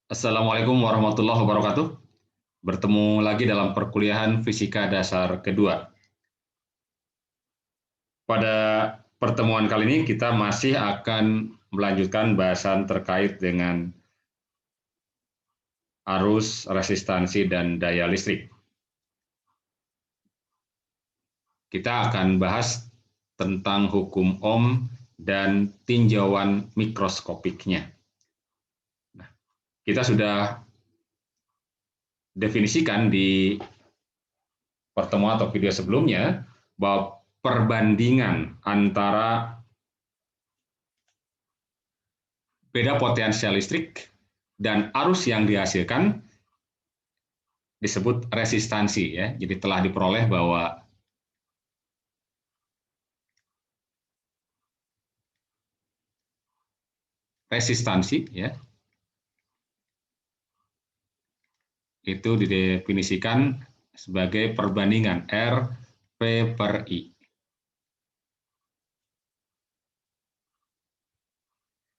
Assalamualaikum warahmatullahi wabarakatuh. Bertemu lagi dalam perkuliahan Fisika Dasar kedua. Pada pertemuan kali ini kita masih akan melanjutkan bahasan terkait dengan arus, resistansi, dan daya listrik. Kita akan bahas tentang hukum Ohm dan tinjauan mikroskopiknya. Nah, kita sudah definisikan di pertemuan atau video sebelumnya bahwa perbandingan antara beda potensial listrik dan arus yang dihasilkan disebut resistansi ya. Jadi telah diperoleh bahwa resistansi ya itu didefinisikan sebagai perbandingan R P per I.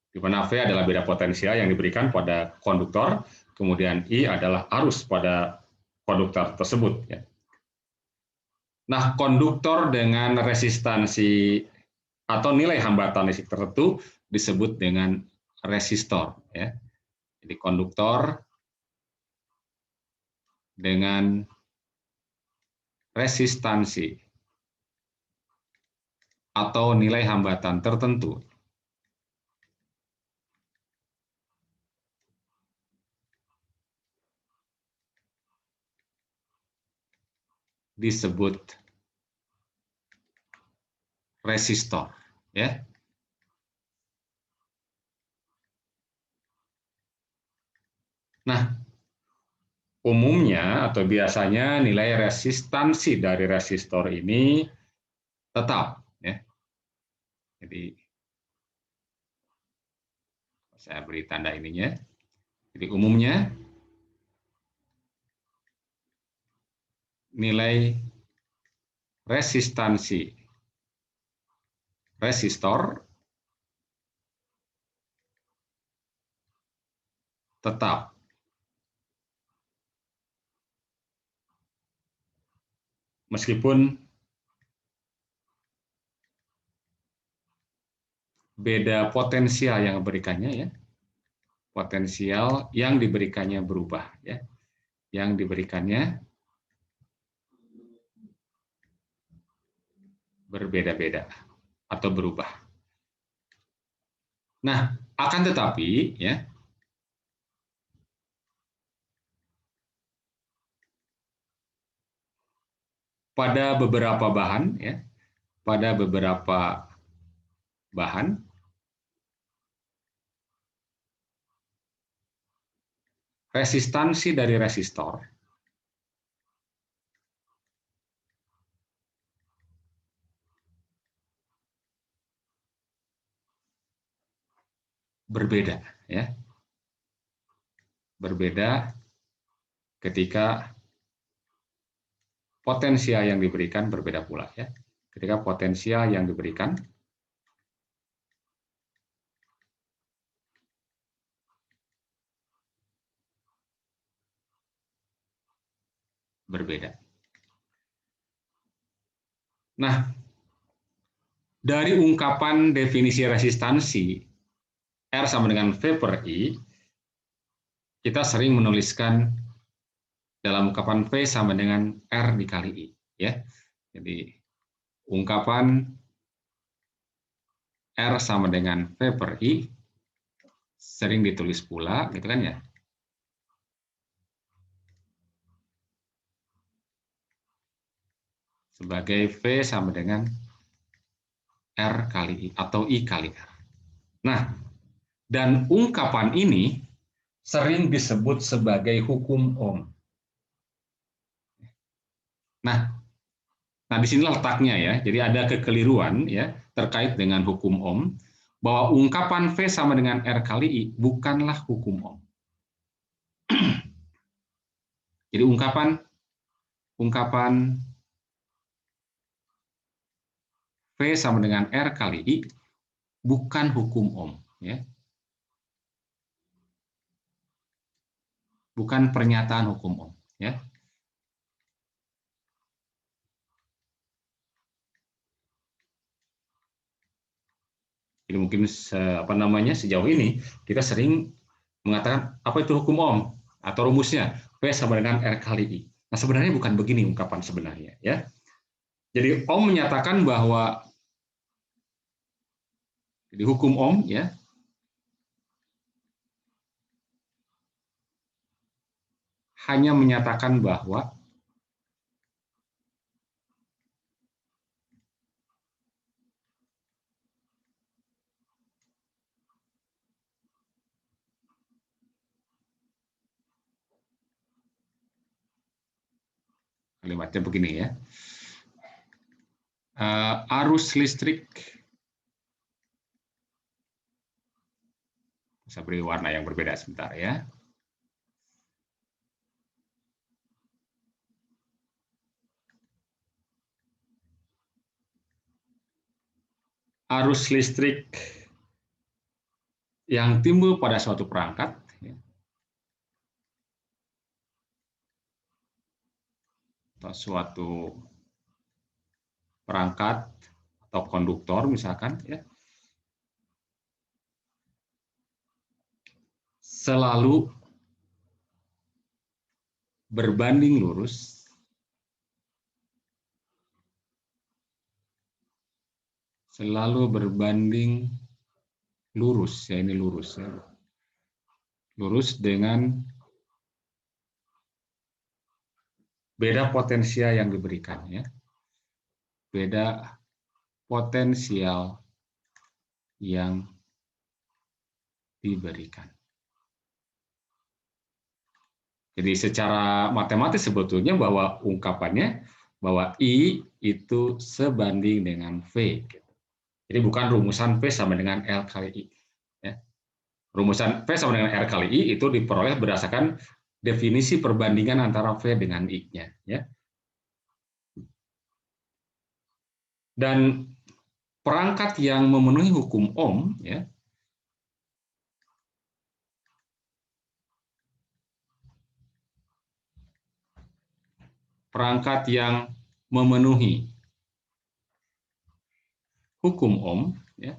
Di mana V adalah beda potensial yang diberikan pada konduktor, kemudian I adalah arus pada konduktor tersebut. Ya. Nah, konduktor dengan resistansi atau nilai hambatan listrik tertentu disebut dengan resistor. Ya. Jadi konduktor dengan resistansi atau nilai hambatan tertentu disebut resistor. Ya. Nah, umumnya atau biasanya nilai resistansi dari resistor ini tetap. Ya. Jadi saya beri tanda ininya. Jadi umumnya nilai resistansi resistor tetap. Meskipun beda potensial yang diberikannya ya. Potensial yang diberikannya berubah ya. Yang diberikannya berbeda-beda atau berubah. Nah, akan tetapi ya pada beberapa bahan ya, pada beberapa bahan resistansi dari resistor berbeda ya. Berbeda ketika potensial yang diberikan berbeda pula ya. Ketika potensial yang diberikan berbeda. Nah, dari ungkapan definisi resistansi R sama dengan V per I, kita sering menuliskan dalam ungkapan V sama dengan R dikali I. Ya. Jadi ungkapan R sama dengan V per I sering ditulis pula, gitu kan ya. Sebagai V sama dengan R kali I atau I kali R. Nah, dan ungkapan ini sering disebut sebagai hukum Ohm. Nah, di sini letaknya ya. Jadi ada kekeliruan ya terkait dengan hukum Ohm bahwa ungkapan V sama dengan R kali I bukanlah hukum Ohm. Jadi ungkapan V sama dengan R kali I bukan hukum Ohm ya. bukan pernyataan hukum Ohm, ya. Jadi mungkin sejauh ini kita sering mengatakan apa itu hukum Ohm atau rumusnya P sama dengan R kali I. Nah, sebenarnya bukan begini ungkapan sebenarnya, ya. Jadi Ohm menyatakan bahwa di hukum Ohm, ya, hanya menyatakan bahwa kalimatnya begini, ya. Arus listrik, saya beri warna yang berbeda sebentar, ya. Arus listrik yang timbul pada suatu perangkat, ya, atau suatu perangkat atau konduktor misalkan, ya, selalu berbanding lurus ya, ini lurus, ya, lurus dengan beda potensial yang diberikan, ya, beda potensial yang diberikan. Jadi secara matematis sebetulnya bahwa ungkapannya bahwa I itu sebanding dengan V. Jadi bukan rumusan V sama dengan L kali I. Ya. Rumusan V sama dengan R kali I itu diperoleh berdasarkan definisi perbandingan antara V dengan I-nya. Ya. Dan perangkat yang memenuhi hukum Ohm, ya, perangkat yang memenuhi hukum Ohm, ya,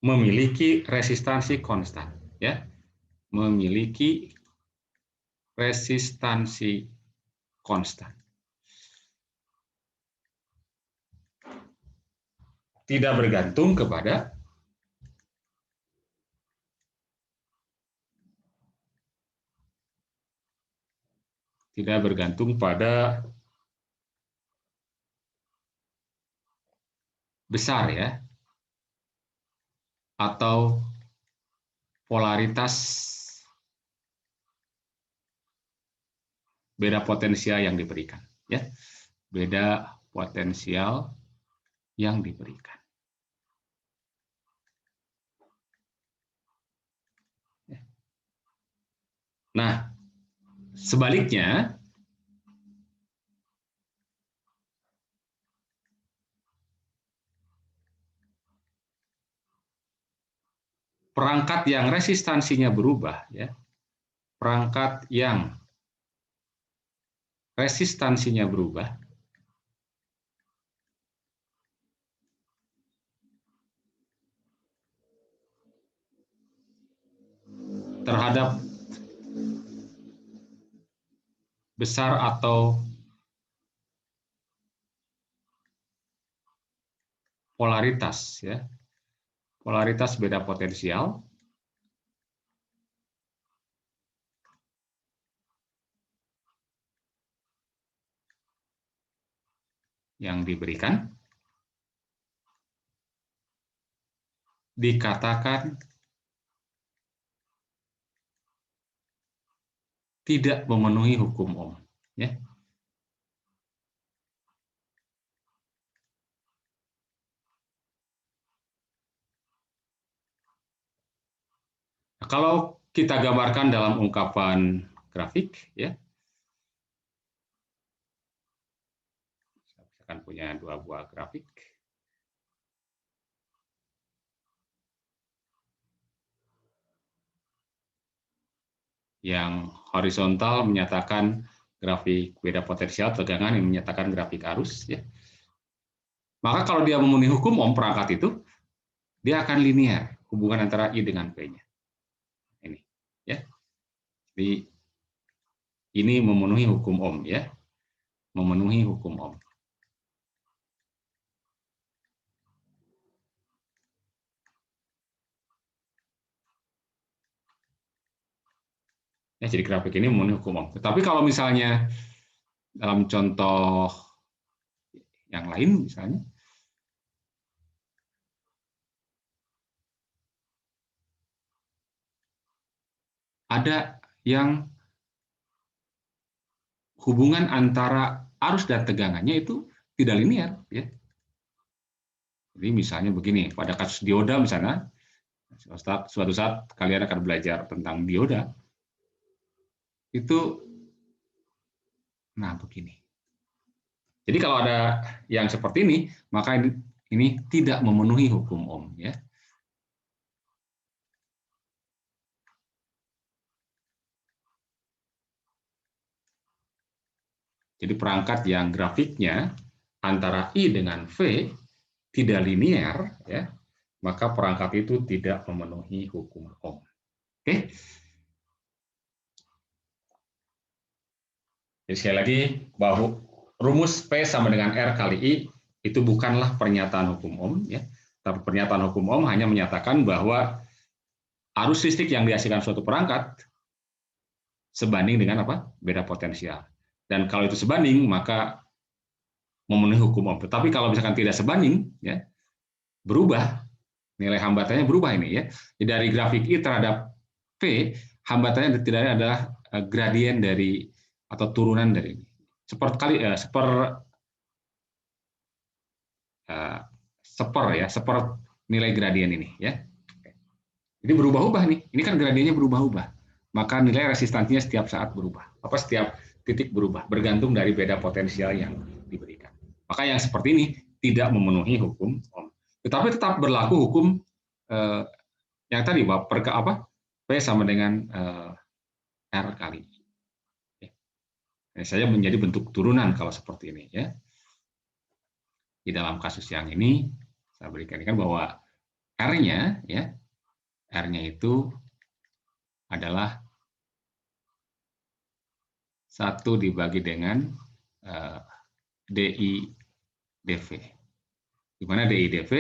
memiliki resistansi konstan, ya, memiliki resistansi konstan. Tidak bergantung pada besar, ya, atau polaritas beda potensial yang diberikan, ya, beda potensial yang diberikan. Nah, sebaliknya, perangkat yang resistansinya berubah, ya, perangkat yang resistansinya berubah terhadap besar atau polaritas, ya, polaritas beda potensial yang diberikan dikatakan tidak memenuhi hukum Ohm, ya. Nah, kalau kita gambarkan dalam ungkapan grafik, ya, saya akan punya dua buah grafik. Yang horizontal menyatakan grafik beda potensial tegangan, yang menyatakan grafik arus. Ya. Maka kalau dia memenuhi hukum Ohm perangkat itu, dia akan linear hubungan antara I dengan P-nya. Ini, ya. Jadi ini memenuhi hukum Ohm, ya, memenuhi hukum Ohm. Ya, jadi grafik ini memenuhi hukum Ohm. Tetapi kalau misalnya dalam contoh yang lain, misalnya ada yang hubungan antara arus dan tegangannya itu tidak linear, ya. Jadi misalnya begini, pada kasus dioda misalnya, suatu saat kalian akan belajar tentang dioda, itu, nah begini. Jadi kalau ada yang seperti ini, maka ini tidak memenuhi hukum Ohm, ya. Jadi perangkat yang grafiknya antara I dengan V tidak linear, ya, maka perangkat itu tidak memenuhi hukum Ohm. Oke. Jadi sekali lagi, bahwa rumus P sama dengan R kali I itu bukanlah pernyataan hukum Ohm, ya. Tapi pernyataan hukum Ohm hanya menyatakan bahwa arus listrik yang dihasilkan suatu perangkat sebanding dengan apa? Beda potensial. Dan kalau itu sebanding, maka memenuhi hukum Ohm. Tetapi kalau misalkan tidak sebanding, ya, berubah, nilai hambatannya berubah ini, ya. Jadi dari grafik I terhadap P, hambatannya tidak adalah gradien dari atau turunan dari ini. Seper nilai gradien ini, ya. Jadi berubah-ubah nih. Ini kan gradiennya berubah-ubah. Maka nilai resistansinya setiap saat berubah. Setiap titik berubah, bergantung dari beda potensial yang diberikan. Maka yang seperti ini tidak memenuhi hukum Ohm. Tetapi tetap berlaku hukum yang tadi, bahwa P sama dengan R kali. Saya menjadi bentuk turunan kalau seperti ini, ya. Di dalam kasus yang ini saya berikan bahwa R-nya, ya, R-nya itu adalah 1 dibagi dengan DI dV. Di mana DI dV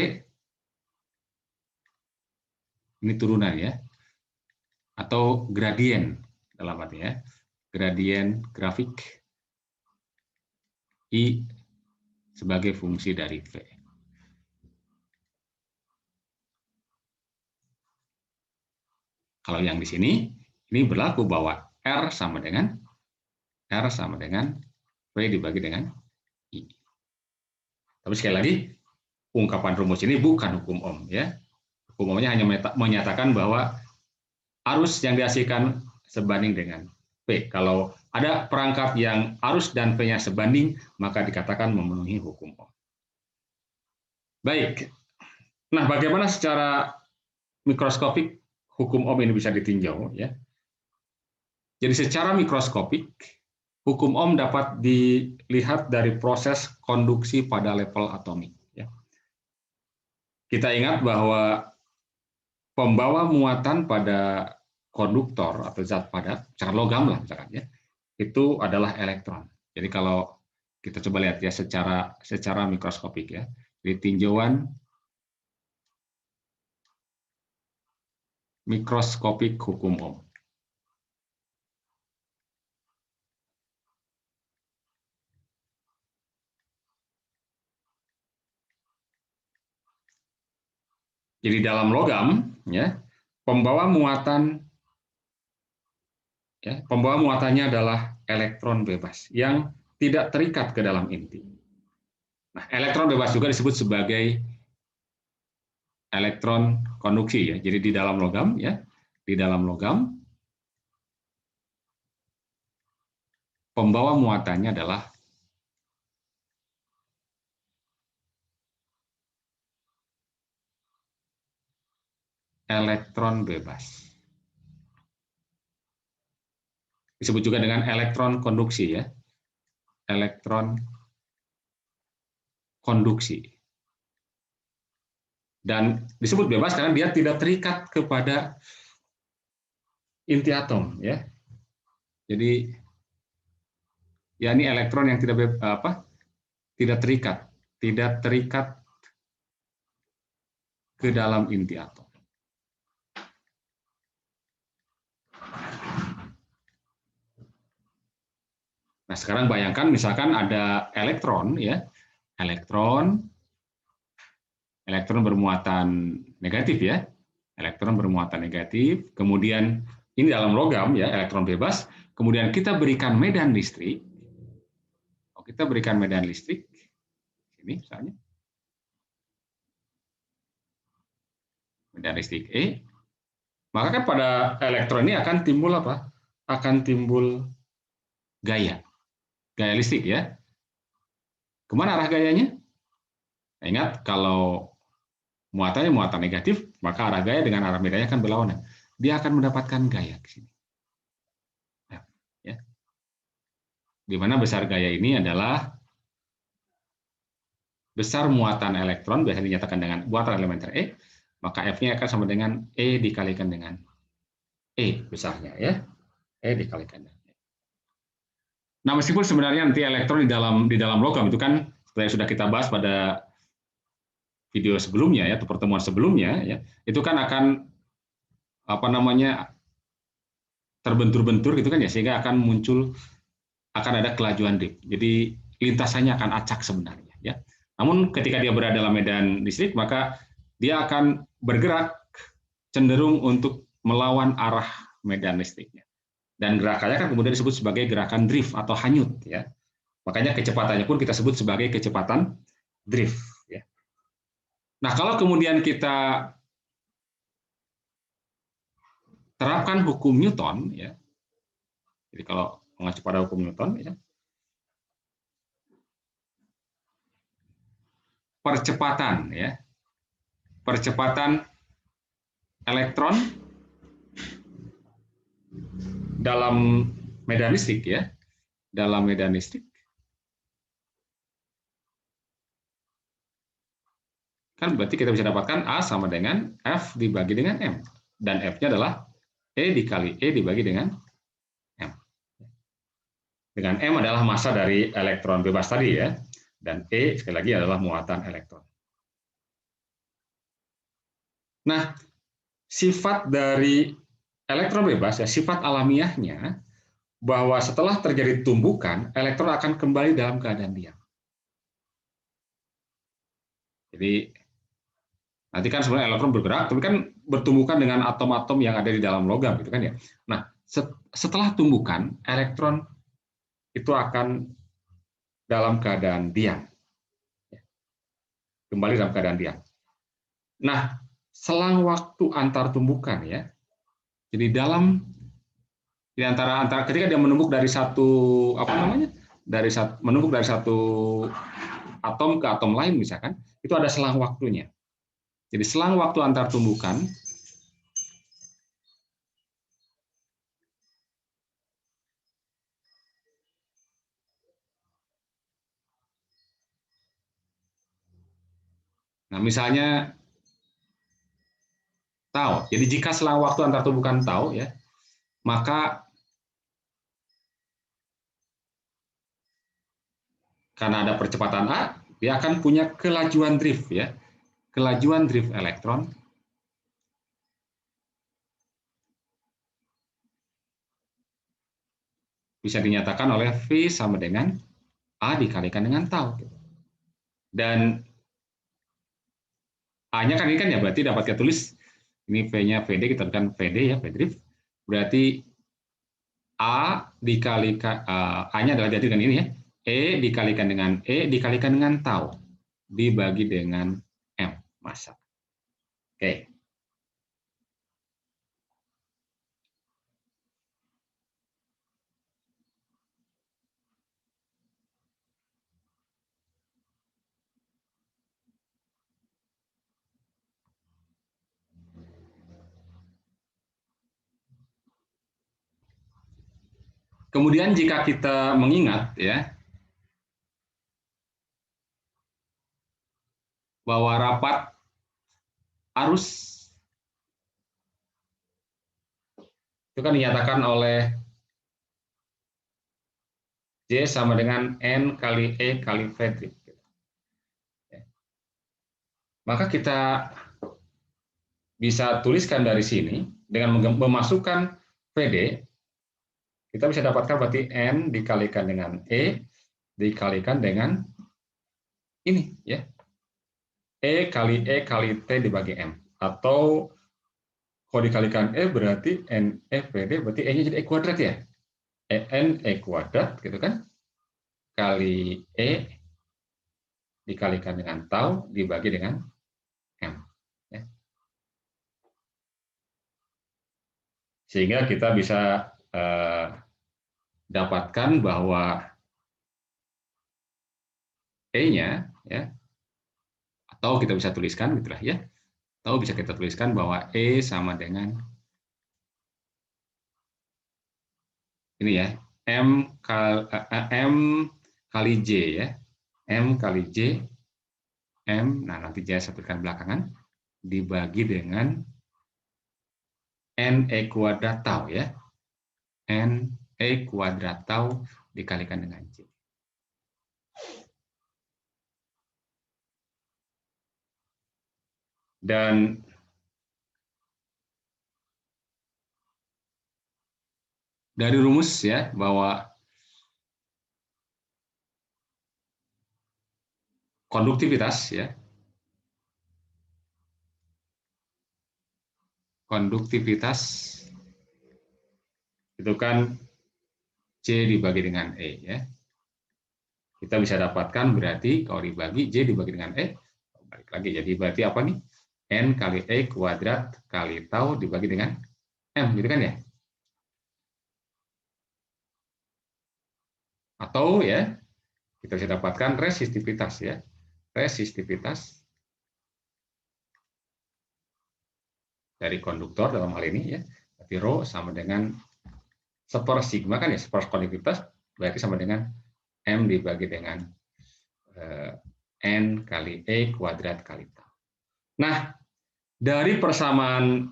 ini turunan, ya, atau gradien dalam artinya gradien grafik I sebagai fungsi dari V. Kalau yang di sini, ini berlaku bahwa R sama dengan V dibagi dengan I. Tapi sekali lagi, ungkapan rumus ini bukan hukum Ohm, ya. Hukum Ohmnya hanya menyatakan bahwa arus yang dihasilkan sebanding dengan P. Kalau ada perangkat yang arus dan P-nya sebanding, maka dikatakan memenuhi hukum Ohm. Baik. Nah, bagaimana secara mikroskopik hukum Ohm ini bisa ditinjau, ya? Jadi secara mikroskopik, hukum Ohm dapat dilihat dari proses konduksi pada level atomik, ya. Kita ingat bahwa pembawa muatan pada konduktor atau zat padat, secara logam lah misalkan, ya, itu adalah elektron. Jadi kalau kita coba lihat, ya, secara mikroskopik, ya, di tinjauan mikroskopik hukum Ohm. Jadi dalam logam, ya, pembawa muatan, ya, pembawa muatannya adalah elektron bebas yang tidak terikat ke dalam inti. Nah, elektron bebas juga disebut sebagai elektron konduksi, ya. Jadi di dalam logam, ya, di dalam logam pembawa muatannya adalah elektron bebas. Disebut juga dengan elektron konduksi ya. Elektron konduksi. Dan disebut bebas karena dia tidak terikat kepada inti atom ya. Jadi ya ini elektron yang tidak terikat ke dalam inti atom. Nah, sekarang bayangkan misalkan ada elektron ya. Elektron bermuatan negatif ya. Elektron bermuatan negatif, kemudian ini dalam logam ya, elektron bebas, kemudian kita berikan medan listrik. Kita berikan medan listrik ini misalnya. Medan listrik E, maka kan pada elektron ini akan timbul apa? Akan timbul gaya listrik ya. Kemana arah gayanya? Nah, ingat kalau muatannya muatan negatif, maka arah gaya dengan arah medannya akan berlawanan. Dia akan mendapatkan gaya ke sini. Nah, ya. Di mana besar gaya ini adalah besar muatan elektron, biasa dinyatakan dengan muatan elementer E, maka F-nya akan sama dengan E dikalikan dengan E besarnya ya. E dikalikan dengan E. Nah, meskipun sebenarnya nanti elektron di dalam logam itu kan seperti yang sudah kita bahas pada video sebelumnya ya, atau pertemuan sebelumnya ya, itu kan akan terbentur-bentur gitu kan ya, sehingga akan ada kelajuan drift. Jadi lintasannya akan acak sebenarnya ya. Namun ketika dia berada dalam medan listrik, maka dia akan bergerak cenderung untuk melawan arah medan listriknya. Dan gerakannya kan kemudian disebut sebagai gerakan drift atau hanyut ya. Makanya kecepatannya pun kita sebut sebagai kecepatan drift ya. Nah, kalau kemudian kita terapkan hukum Newton ya. Jadi kalau mengacu pada hukum Newton ya, percepatan elektron dalam medan listrik ya, kan berarti kita bisa dapatkan A sama dengan F dibagi dengan M, dan F-nya adalah E dikali E dibagi dengan M. Dengan M adalah massa dari elektron bebas tadi ya, dan E sekali lagi adalah muatan elektron. Nah, sifat dari elektron bebas ya, sifat alamiahnya bahwa setelah terjadi tumbukan, elektron akan kembali dalam keadaan diam. Jadi nanti kan sebenarnya elektron bergerak, tapi kan bertumbukan dengan atom-atom yang ada di dalam logam, gitu kan ya. Nah, setelah tumbukan, elektron itu akan dalam keadaan diam, kembali dalam keadaan diam. Nah, selang waktu antar tumbukan ya, jadi di antara ketika dia menumbuk dari satu menumbuk dari satu atom ke atom lain misalkan, itu ada selang waktunya. Jadi selang waktu antar tumbukan nah misalnya tau. Jadi jika selang waktu antar tumbukan tau ya, maka karena ada percepatan A, dia akan punya kelajuan drift ya. Kelajuan drift elektron bisa dinyatakan oleh V sama dengan A dikalikan dengan tau. Dan A-nya kan ini kan ya, berarti dapat kita tulis ini V-nya VD, kita tekan VD ya, V drift. Berarti A dikalikan A-nya adalah jadi dengan ini ya. E dikalikan dengan E dikalikan dengan tau dibagi dengan M massa. Oke. kemudian jika kita mengingat ya bahwa rapat arus itu kan dinyatakan oleh J sama dengan N kali E kali V. Maka kita bisa tuliskan dari sini dengan memasukkan VD, kita bisa dapatkan berarti N dikalikan dengan E dikalikan dengan ini ya. E kali T dibagi M, atau kalau dikalikan E berarti NE VD berarti E-nya jadi E kuadrat ya. EN E kuadrat gitu kan, kali E dikalikan dengan tau dibagi dengan M. Ya. Sehingga kita bisa dapatkan bahwa E-nya ya, atau kita bisa tuliskan gitulah ya, atau bisa kita tuliskan bahwa E sama dengan ini ya, M kali J ya, M kali J, M, nah nanti J saya tuliskan belakangan, dibagi dengan N E kuadrat tau ya, N E kuadrat tau dikalikan dengan J. Dan dari rumus ya bahwa konduktivitas ya, konduktivitas itu kan J dibagi dengan E ya. Kita bisa dapatkan berarti kalau dibagi J dibagi dengan E, balik lagi jadi berarti apa nih? N kali E kuadrat kali tau dibagi dengan M gitu kan ya. Atau ya kita bisa dapatkan resistivitas ya. Resistivitas dari konduktor dalam hal ini ya. Berarti rho sama dengan seper sigma kan ya, seper konduktivitas berarti sama dengan M dibagi dengan N kali E kuadrat kali tau. Nah, dari persamaan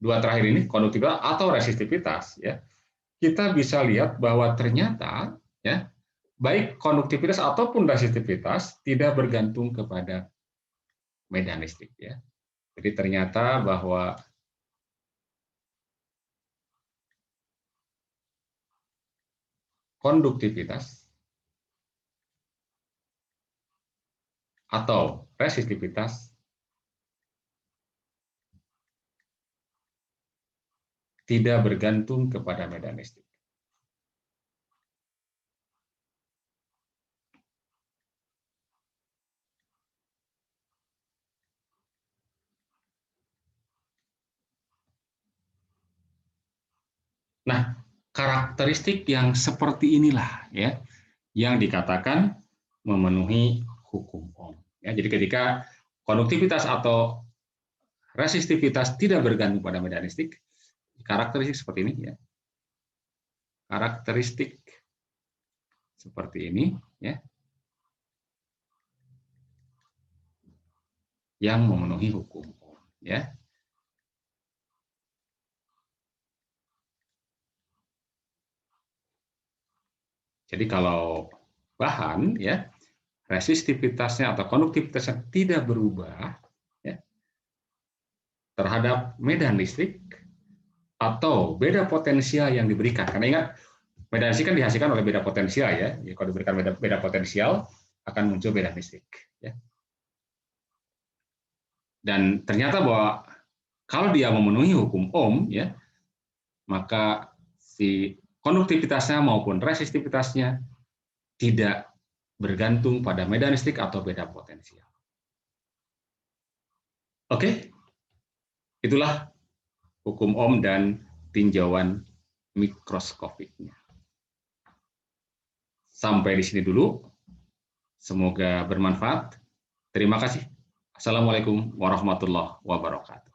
dua terakhir ini, konduktivitas atau resistivitas, ya, kita bisa lihat bahwa ternyata ya baik konduktivitas ataupun resistivitas tidak bergantung kepada medan listrik ya. Jadi ternyata bahwa konduktivitas atau resistivitas tidak bergantung kepada medan listrik. Nah, karakteristik yang seperti inilah ya yang dikatakan memenuhi hukum Ohm. Ya, jadi ketika konduktivitas atau resistivitas tidak bergantung pada medan listrik, karakteristik seperti ini ya. Karakteristik seperti ini ya. Yang memenuhi hukum Ohm ya. Jadi kalau bahan ya resistivitasnya atau konduktivitasnya tidak berubah ya, terhadap medan listrik atau beda potensial yang diberikan. Karena ingat medan listrik kan dihasilkan oleh beda potensial ya. Jadi kalau diberikan beda potensial akan muncul beda listrik ya. Dan ternyata bahwa kalau dia memenuhi hukum Ohm ya, maka si konduktivitasnya maupun resistivitasnya tidak bergantung pada medan listrik atau beda potensial. Oke, itulah hukum Ohm dan tinjauan mikroskopiknya. Sampai di sini dulu. Semoga bermanfaat. Terima kasih. Assalamualaikum warahmatullahi wabarakatuh.